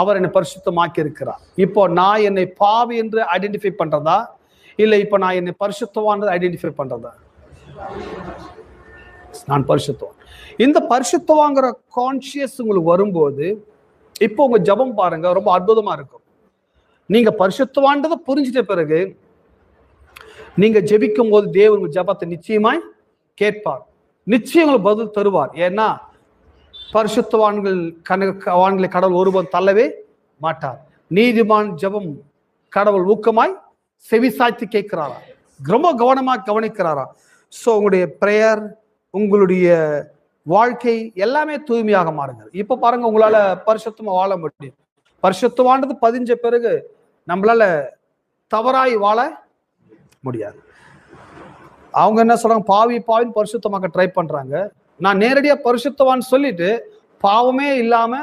அவர் என்னை பரிசுத்தமாக்கி இருக்கிறார். இப்போ நான் என்னை பாவி என்று ஐடென்டிஃபை பண்றதா, இல்லை இப்போ நான் என்னை பரிசுத்தவான் ஐடென்டிஃபை பண்றதா? நான் பரிசுத்தவான். இந்த பரிசுத்தவாங்கிற கான்சியஸ் உங்களுக்கு வரும்போது இப்போ உங்க ஜபம் பாருங்க, ரொம்ப அற்புதமா இருக்கும். நீங்க பரிசுத்தவான்றதை புரிஞ்சிட்ட பிறகு நீங்க ஜெபிக்கும் போது தேவன் உங்க ஜபத்தை நிச்சயமாய் கேட்பார், நிச்சயம் உங்களுக்கு பதில் தருவார். ஏன்னா பரிசுத்தவான்களை கடவுள் ஒருவன் தள்ளவே மாட்டார். நீதிமான் ஜபம் கடவுள் ஊக்கமாய் செவிசாய்த்து கேட்கிறாரா, ரொம்ப கவனமாக கவனிக்கிறாரா. ஸோ உங்களுடைய பிரேயர், உங்களுடைய வாழ்க்கை எல்லாமே தூய்மையாக மாறுங்க. இப்ப பாருங்க, உங்களால பரிசுத்தமா வாழ முடியும். பரிசுத்தமானது பதிஞ்ச பிறகு நம்மளால தவறாய் வாழ முடியாது. அவங்க என்ன சொல்றாங்க, பாவின்னு பரிசுத்தமாக்க ட்ரை பண்றாங்க. நான் நேரடியா பரிசுத்தவான்னு சொல்லிட்டு பாவமே இல்லாம